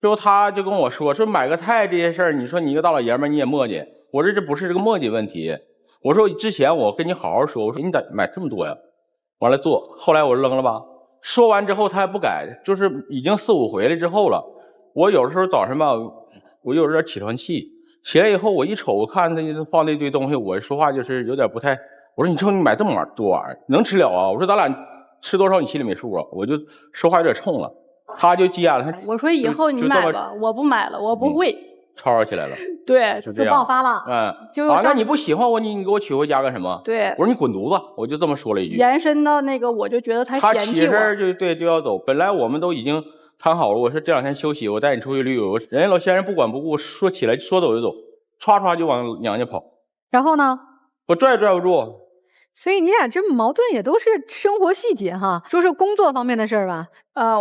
最后他就跟我说买个菜这些事儿，你说你一个大老爷们你也磨叽。我说这不是这个磨叽问题，我说之前我跟你好好说，我说你咋买这么多呀？完了做，后来我扔了吧。说完之后他还不改，就是已经4、5回了之后了。我有的时候早上吧，我有点起床气，起来以后我一瞅，我看他放那堆东西，我说话就是有点不太。我说你瞅你买这么多玩意儿，能吃了啊？我说咱俩吃多少你心里没数啊？我就说话有点冲了，他就急眼了。我说以后你买吧，我不买了，我不会。吵起来了，对，就爆发了。那你不喜欢我，你给我娶回家干什么？对，我说你滚犊子，我就这么说了一句。延伸到那个，我就觉得他嫌弃我。他起身就要走，本来我们都已经谈好了，我说这2天休息，我带你出去旅游。人家老先生不管不顾，说起来说走就走，歘就往娘家跑。然后呢？我拽也拽不住。所以你俩这么矛盾也都是生活细节哈，说说工作方面的事儿吧。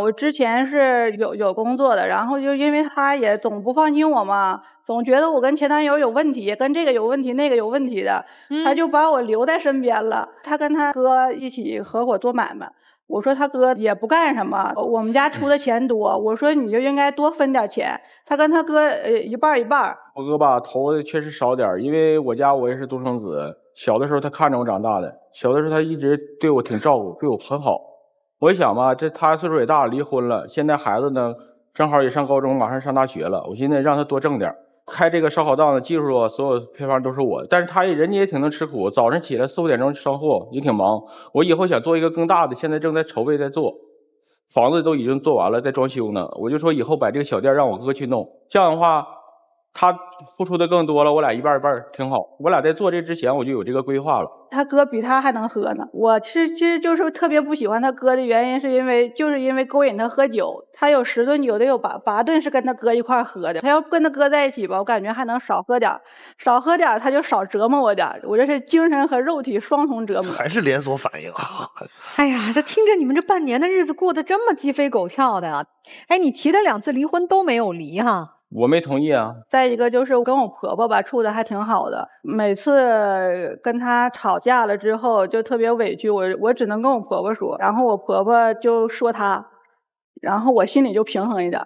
我之前是有工作的，然后就因为他也总不放心我嘛，总觉得我跟前男友有问题，跟这个有问题那个有问题的，他就把我留在身边了。他跟他哥一起合伙做买卖，我说他哥也不干什么，我们家出的钱多，我说你就应该多分点钱。他跟他哥一半一半。我哥吧投的确实少点，因为我也是独生子。小的时候他看着我长大的，小的时候他一直对我挺照顾，对我很好。我一想吧，他岁数也大了，离婚了，现在孩子呢正好也上高中，马上上大学了，我现在让他多挣点。开这个烧烤档的技术所有配方都是我的，但是人家也挺能吃苦，早上起来4、5点钟上货，也挺忙。我以后想做一个更大的，现在正在筹备在做，房子都已经做完了，在装修呢。我就说以后把这个小店让我哥去弄，这样的话他付出的更多了，我俩一半一半挺好。我俩在做这之前我就有这个规划了。他哥比他还能喝呢。我其实就是特别不喜欢他哥的原因，是因为勾引他喝酒。他有10顿酒得有8顿是跟他哥一块喝的。他要跟他哥在一起吧，我感觉还能少喝点他就少折磨我点。我这是精神和肉体双重折磨。还是连锁反应啊！哎呀，这听着你们这半年的日子过得这么鸡飞狗跳的啊！哎，你提的2次离婚都没有离哈？我没同意啊。再一个就是跟我婆婆吧处的还挺好的，每次跟她吵架了之后就特别委屈，我只能跟我婆婆说，然后我婆婆就说她，然后我心里就平衡一点。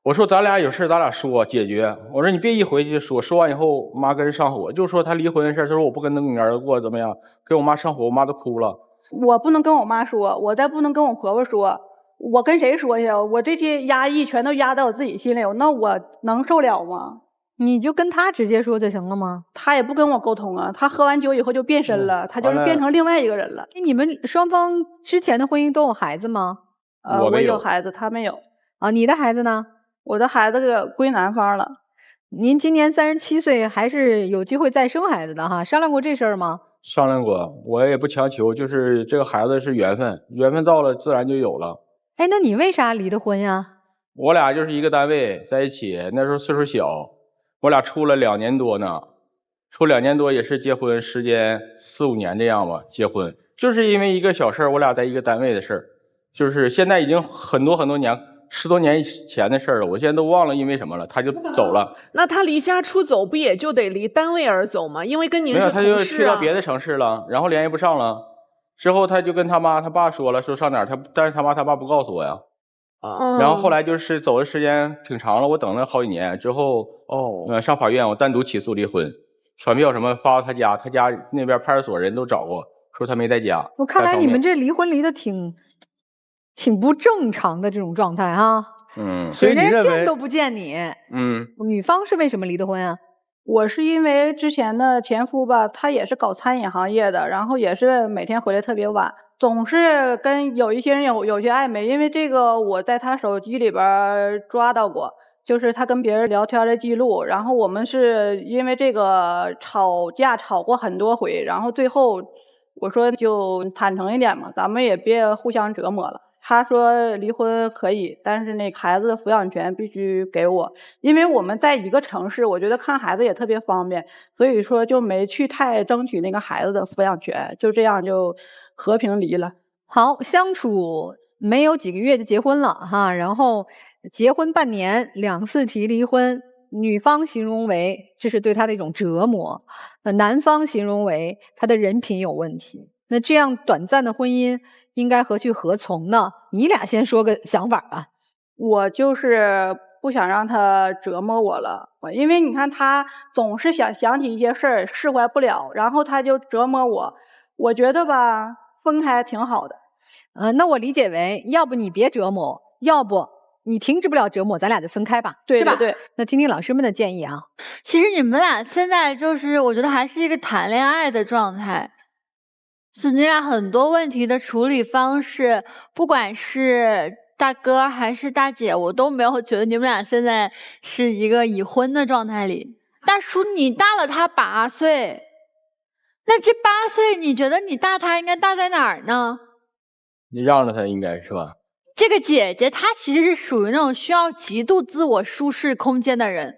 我说咱俩有事咱俩说解决，我说你别一回去就说完以后妈跟人上火，就说她离婚的事，她说我不跟那女儿过怎么样，给我妈上火，我妈都哭了。我不能跟我妈说，我再不能跟我婆婆说，我跟谁说去？我这些压抑全都压在我自己心里，那我能受了吗？你就跟他直接说就行了吗？他也不跟我沟通啊，他喝完酒以后就变身了，他就是变成另外一个人了。你们双方之前的婚姻都有孩子吗？我有孩子，他没有。啊，你的孩子呢？我的孩子归男方了。您今年37岁，还是有机会再生孩子的哈？商量过这事儿吗？商量过，我也不强求，就是这个孩子是缘分，缘分到了自然就有了。哎，那你为啥离的婚呀？我俩就是一个单位在一起，那时候岁数小，我俩处了2年多呢，处2年多也是结婚时间4、5年这样吧，结婚就是因为一个小事儿，我俩在一个单位的事儿，就是现在已经很多年，10多年以前的事儿了，我现在都忘了因为什么了，他就走了。那他离家出走不也就得离单位而走吗？因为跟您是同事啊。没有，他就去到别的城市了，然后联系不上了。之后他就跟他妈他爸说了，说上哪儿但是他妈他爸不告诉我呀。然后后来就是走的时间挺长了，我等了好几年之后，上法院我单独起诉离婚，传票什么发到他家那边派出所人都找过，说他没在家。我看来你们这离婚离的挺不正常的这种状态哈。所以你认为见都不见你。女方是为什么离的婚啊？我是因为之前的前夫吧，他也是搞餐饮行业的，然后也是每天回来特别晚，总是跟有一些人有些暧昧。因为这个我在他手机里边抓到过，就是他跟别人聊天的记录，然后我们是因为这个吵架吵过很多回，然后最后我说就坦诚一点嘛，咱们也别互相折磨了。他说离婚可以，但是那孩子的抚养权必须给我，因为我们在一个城市，我觉得看孩子也特别方便，所以说就没去太争取那个孩子的抚养权，就这样就和平离了。好，相处没有几个月就结婚了哈，然后结婚半年2次提离婚，女方形容为这是对他的一种折磨，男方形容为他的人品有问题。那这样短暂的婚姻应该何去何从呢？你俩先说个想法吧。我就是不想让他折磨我了，因为你看他总是想起一些事儿释怀不了，然后他就折磨我。我觉得吧，分开挺好的。那我理解为，要不你别折磨，要不你停止不了折磨，咱俩就分开吧，对是吧？对。那听听老师们的建议啊。其实你们俩现在就是我觉得还是一个谈恋爱的状态，是你俩很多问题的处理方式，不管是大哥还是大姐，我都没有觉得你们俩现在是一个已婚的状态里。大叔，你大了他8岁，那这8岁你觉得你大他应该大在哪儿呢？你让着他应该是吧？这个姐姐她其实是属于那种需要极度自我舒适空间的人，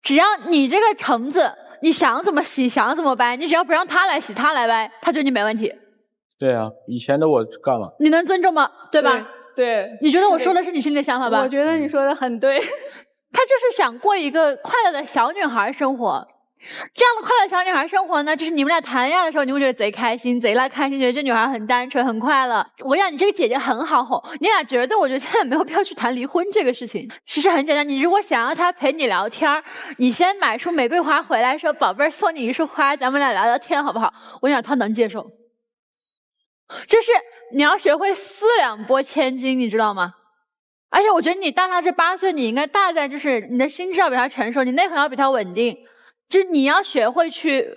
只要你这个橙子你想怎么洗想怎么掰，你只要不让她来洗她来掰，她觉得你没问题。对啊，以前的我干了。你能尊重吗？对吧？对。你觉得我说的是你心里的想法吧？我觉得你说的很对。她就是想过一个快乐的小女孩生活。这样的快乐小女孩生活呢，就是你们俩谈恋爱的时候，你会觉得贼开心，贼拉开心，觉得这女孩很单纯很快乐。我跟你讲，你这个姐姐很好哄，你俩绝对，我觉得现在没有必要去谈离婚这个事情。其实很简单，你如果想要她陪你聊天，你先买束玫瑰花回来，说宝贝儿送你一束花，咱们俩聊聊天好不好？我跟你讲，她能接受。就是你要学会四两拨千斤，你知道吗？而且我觉得你大她这8岁，你应该大在就是你的心智要比她成熟，你内核要比她稳定。就是你要学会去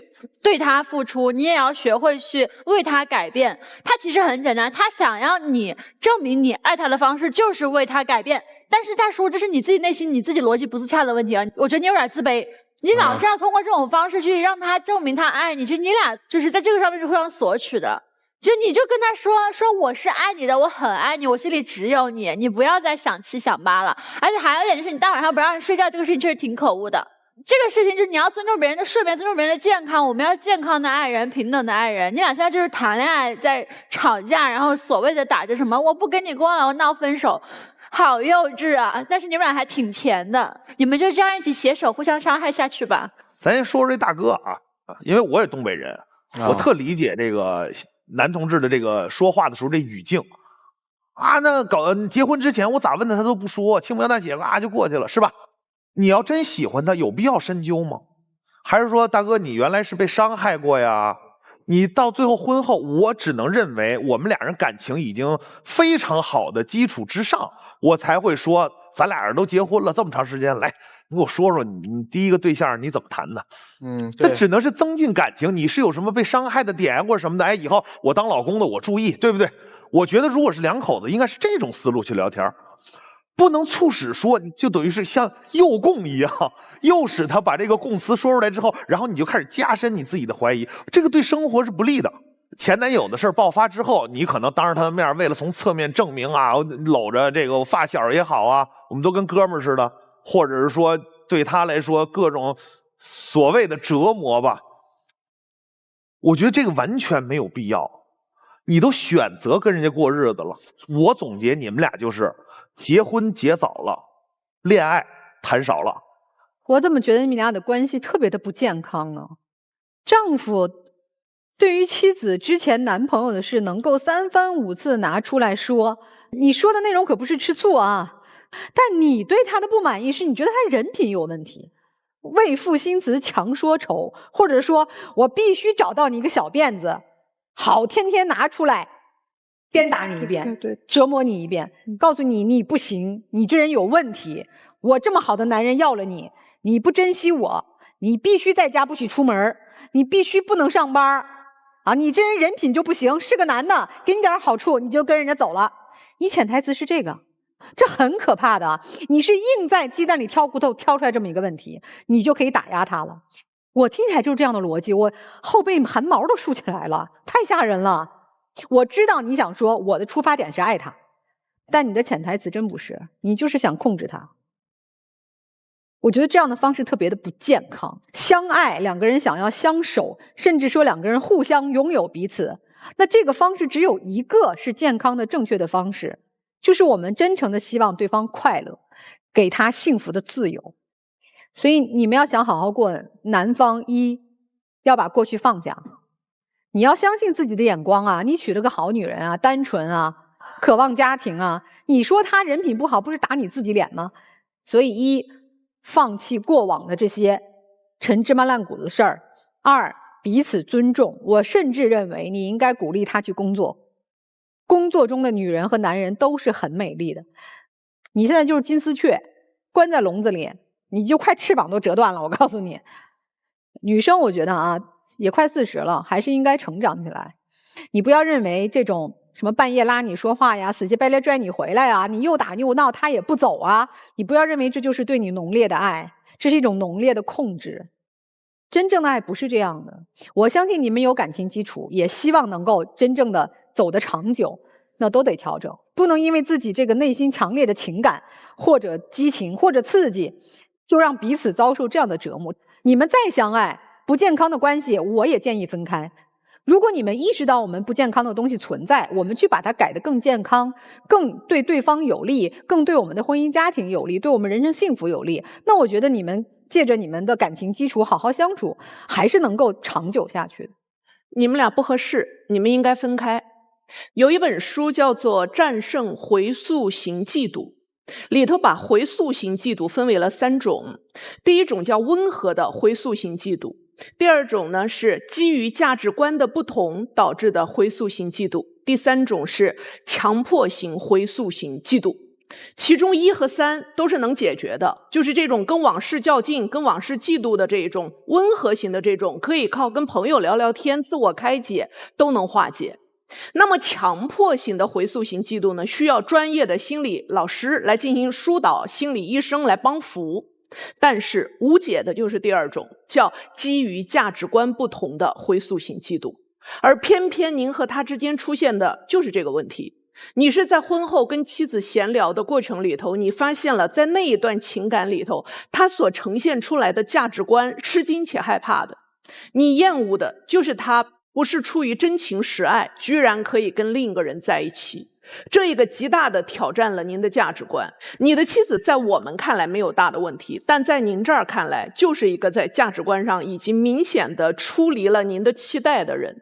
对他付出，你也要学会去为他改变。他其实很简单，他想要你证明你爱他的方式就是为他改变。但是大叔，这是你自己内心你自己逻辑不自洽的问题啊！我觉得你有点自卑，你老是要通过这种方式去让他证明他爱你，就你俩就是在这个上面是互相索取的。就你就跟他说我是爱你的，我很爱你，我心里只有你，你不要再想7想8了。而且还有一点就是，你大晚上不让人睡觉这个事情确实挺可恶的。这个事情就是你要尊重别人的睡眠，尊重别人的健康，我们要健康的爱人，平等的爱人。你俩现在就是谈恋爱在吵架，然后所谓的打着什么我不跟你过了，我闹分手，好幼稚啊！但是你们俩还挺甜的，你们就这样一起携手互相伤害下去吧。咱先说说这大哥啊，因为我也东北人，我特理解这个男同志的这个说话的时候这语境啊。那结婚之前我咋问他都不说，轻描淡写啊就过去了，是吧？你要真喜欢他，有必要深究吗？还是说，大哥，你原来是被伤害过呀？你到最后婚后，我只能认为我们俩人感情已经非常好的基础之上，我才会说，咱俩人都结婚了这么长时间，来，你给我说说你第一个对象你怎么谈的？这只能是增进感情。你是有什么被伤害的点或者什么的？哎，以后我当老公的我注意，对不对？我觉得如果是两口子，应该是这种思路去聊天。不能促使说，就等于是像诱供一样，诱使他把这个供词说出来之后，然后你就开始加深你自己的怀疑，这个对生活是不利的。前男友的事爆发之后，你可能当着他的面，为了从侧面证明啊，搂着这个发小也好啊，我们都跟哥们儿似的，或者是说对他来说各种所谓的折磨吧，我觉得这个完全没有必要。你都选择跟人家过日子了，我总结你们俩就是结婚结早了，恋爱谈少了。我怎么觉得你们俩的关系特别的不健康呢？丈夫对于妻子之前男朋友的事能够3番5次拿出来说，你说的内容可不是吃醋啊，但你对他的不满意是你觉得他人品有问题，为赋新词强说愁，或者说我必须找到你一个小辫子，好天天拿出来鞭打你一遍，折磨你一遍，告诉你你不行，你这人有问题，我这么好的男人要了你，你不珍惜我，你必须在家不许出门，你必须不能上班啊！你这人人品就不行，是个男的，给你点好处你就跟人家走了。你潜台词是这个，这很可怕的。你是硬在鸡蛋里挑骨头挑出来这么一个问题，你就可以打压他了。我听起来就是这样的逻辑，我后背汗毛都竖起来了，太吓人了。我知道你想说我的出发点是爱他，但你的潜台词真不是，你就是想控制他。我觉得这样的方式特别的不健康。相爱，两个人想要相守，甚至说两个人互相拥有彼此，那这个方式只有一个是健康的正确的方式，就是我们真诚的希望对方快乐，给他幸福的自由。所以你们要想好好过，男方要把过去放下，你要相信自己的眼光啊，你娶了个好女人啊，单纯啊，渴望家庭啊，你说他人品不好，不是打你自己脸吗？所以放弃过往的这些陈芝麻烂谷子的事儿；2，彼此尊重。我甚至认为你应该鼓励他去工作，工作中的女人和男人都是很美丽的。你现在就是金丝雀，关在笼子里，你就快翅膀都折断了。我告诉你，女生我觉得啊，也快40了，还是应该成长起来。你不要认为这种什么半夜拉你说话呀，死乞白赖拽你回来啊，你又打又闹他也不走啊，你不要认为这就是对你浓烈的爱，这是一种浓烈的控制。真正的爱不是这样的。我相信你们有感情基础，也希望能够真正的走得长久，那都得调整，不能因为自己这个内心强烈的情感或者激情或者刺激，就让彼此遭受这样的折磨。你们再相爱，不健康的关系我也建议分开。如果你们意识到我们不健康的东西存在，我们去把它改得更健康，更对对方有利，更对我们的婚姻家庭有利，对我们人生幸福有利，那我觉得你们借着你们的感情基础好好相处，还是能够长久下去的。你们俩不合适，你们应该分开。有一本书叫做《战胜回溯型嫉妒》，里头把回溯型嫉妒分为了3种。第一种叫温和的回溯型嫉妒，第二种呢是基于价值观的不同导致的回溯型嫉妒，第3种是强迫型回溯型嫉妒。其中1和3都是能解决的，就是这种跟往事较劲、跟往事嫉妒的这种温和型的这种，可以靠跟朋友聊聊天、自我开解都能化解。那么强迫型的回溯型嫉妒呢，需要专业的心理老师来进行疏导，心理医生来帮扶。但是无解的就是第2种，叫基于价值观不同的回溯型嫉妒。而偏偏您和他之间出现的就是这个问题。你是在婚后跟妻子闲聊的过程里头，你发现了在那一段情感里头，他所呈现出来的价值观吃惊且害怕的。你厌恶的就是他不是出于真情实爱，居然可以跟另一个人在一起。这一个极大的挑战了您的价值观。你的妻子在我们看来没有大的问题，但在您这儿看来就是一个在价值观上已经明显的出离了您的期待的人。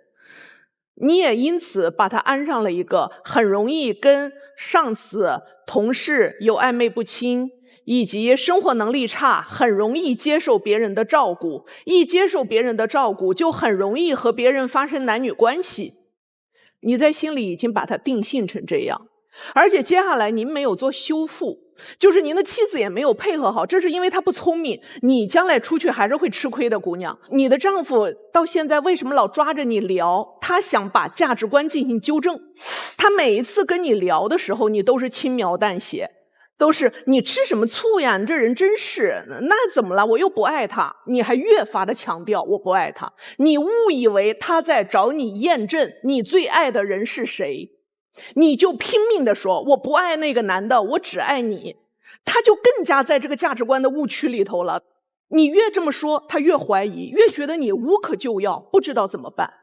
你也因此把他安上了一个很容易跟上司、同事有暧昧不清，以及生活能力差，很容易接受别人的照顾，一接受别人的照顾就很容易和别人发生男女关系。你在心里已经把它定性成这样，而且接下来您没有做修复，就是您的妻子也没有配合好，这是因为她不聪明，你将来出去还是会吃亏的姑娘。你的丈夫到现在为什么老抓着你聊？他想把价值观进行纠正，他每一次跟你聊的时候，你都是轻描淡写，都是你吃什么醋呀，你这人真是，那怎么了，我又不爱他，你还越发的强调我不爱他，你误以为他在找你验证你最爱的人是谁，你就拼命的说我不爱那个男的，我只爱你，他就更加在这个价值观的误区里头了。你越这么说，他越怀疑，越觉得你无可救药，不知道怎么办。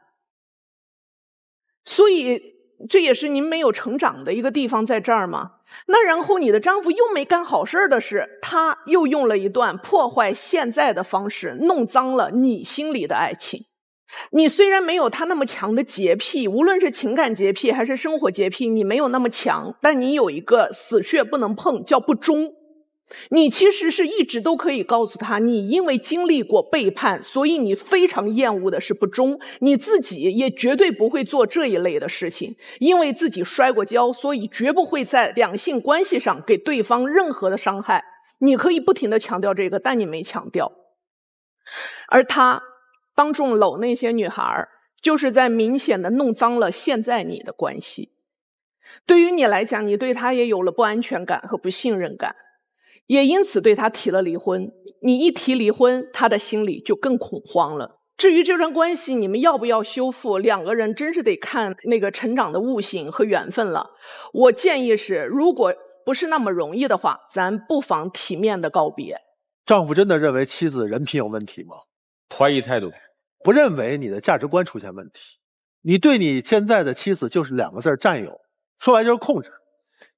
所以这也是您没有成长的一个地方在这儿吗？那然后你的丈夫又没干好事的是，他又用了一段破坏现在的方式，弄脏了你心里的爱情。你虽然没有他那么强的洁癖，无论是情感洁癖还是生活洁癖，你没有那么强，但你有一个死穴不能碰，叫不忠。你其实是一直都可以告诉他，你因为经历过背叛，所以你非常厌恶的是不忠，你自己也绝对不会做这一类的事情，因为自己摔过跤，所以绝不会在两性关系上给对方任何的伤害。你可以不停地强调这个，但你没强调。而他当众搂那些女孩，就是在明显的弄脏了现在你的关系。对于你来讲，你对他也有了不安全感和不信任感，也因此对他提了离婚。你一提离婚，他的心里就更恐慌了。至于这段关系你们要不要修复，两个人真是得看那个成长的悟性和缘分了。我建议是，如果不是那么容易的话，咱不妨体面的告别。丈夫真的认为妻子人品有问题吗？怀疑态度。不认为你的价值观出现问题。你对你现在的妻子就是2个字，占有，说白就是控制。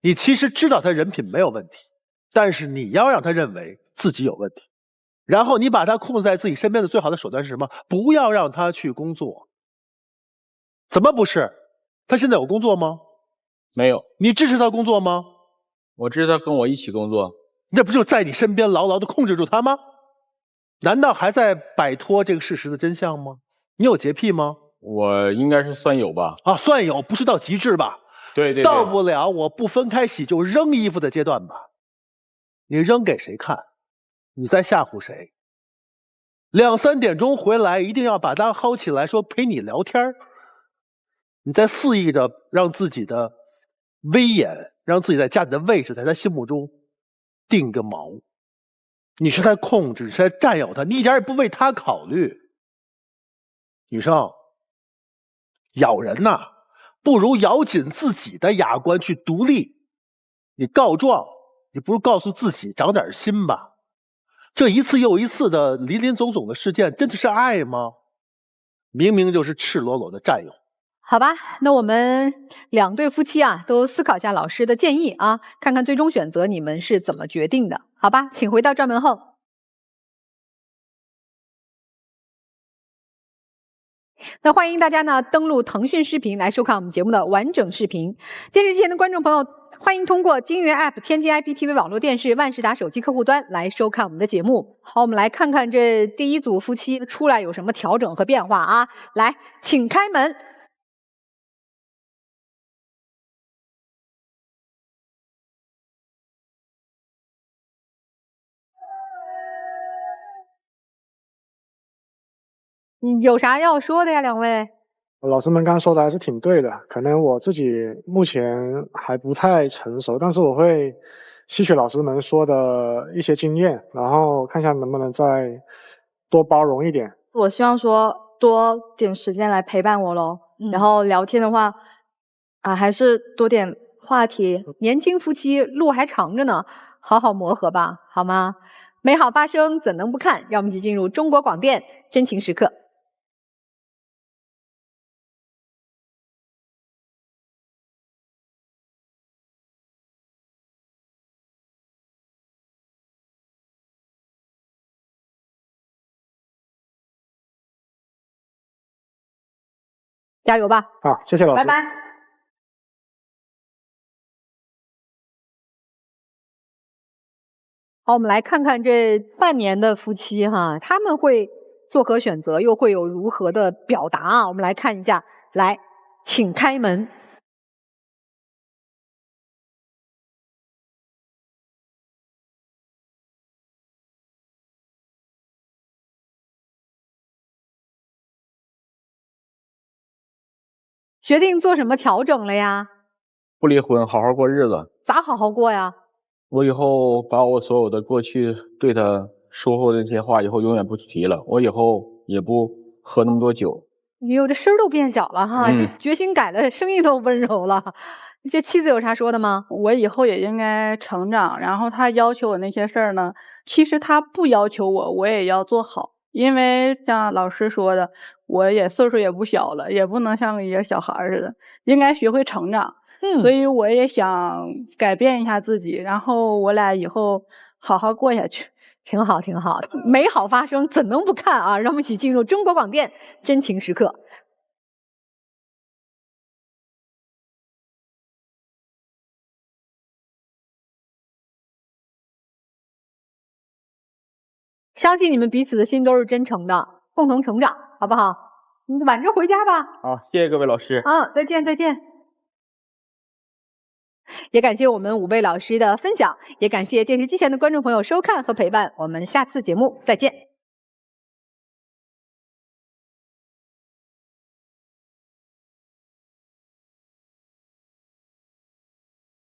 你其实知道她人品没有问题，但是你要让她认为自己有问题，然后你把她控制在自己身边的最好的手段是什么？不要让她去工作。怎么不是？她现在有工作吗？没有。你支持她工作吗？我支持她跟我一起工作。那不就在你身边牢牢的控制住她吗？难道还在摆脱这个事实的真相吗？你有洁癖吗？我应该是算有吧。啊，算有，不是到极致吧？对，到不了我不分开洗就扔衣服的阶段吧？你扔给谁看？你在吓唬谁？2、3点钟回来，一定要把他薅起来说陪你聊天，你在肆意的让自己的威严，让自己在家里的位置在他心目中定个锚。你是在控制，是在占有他，你一点也不为他考虑。女生，咬人呐，不如咬紧自己的牙关去独立。你告状，你不如告诉自己长点心吧。这一次又一次的林林总总的事件，真的是爱吗？明明就是赤裸裸的占有。好吧，那我们2对夫妻啊，都思考一下老师的建议啊，看看最终选择你们是怎么决定的，好吧？请回到转门后。那欢迎大家呢登录腾讯视频来收看我们节目的完整视频。电视机前的观众朋友，欢迎通过金源 App、天津 IPTV 网络电视、万事达手机客户端来收看我们的节目。好，我们来看看这第一组夫妻出来有什么调整和变化啊！来，请开门。你有啥要说的呀，两位？老师们刚说的还是挺对的，可能我自己目前还不太成熟，但是我会吸取老师们说的一些经验，然后看一下能不能再多包容一点。我希望说多点时间来陪伴我咯，然后聊天的话还是多点话题。年轻夫妻路还长着呢，好好磨合吧，好吗？美好发生怎能不看？让我们一起进入中国广电真情时刻。加油吧！好，谢谢老师。拜拜。好，我们来看看这半年的夫妻哈，他们会作何选择，又会有如何的表达啊？我们来看一下，来，请开门。决定做什么调整了呀？不离婚，好好过日子。咋好好过呀？我以后把我所有的过去对他说过的那些话，以后永远不提了。我以后也不喝那么多酒。哎呦，这声都变小了哈，这决心改了，声音都温柔了。这妻子有啥说的吗？我以后也应该成长，然后他要求我那些事儿呢，其实他不要求我，我也要做好。因为像老师说的，我也岁数也不小了，也不能像一个小孩似的，应该学会成长。所以我也想改变一下自己，然后我俩以后好好过下去。挺好，挺好，美好发生，怎能不看啊？让我们一起进入中国广电真情时刻。相信你们彼此的心都是真诚的，共同成长，好不好？你晚着回家吧。好，谢谢各位老师。再见，再见。也感谢我们5位老师的分享，也感谢电视机前的观众朋友收看和陪伴，我们下次节目再见。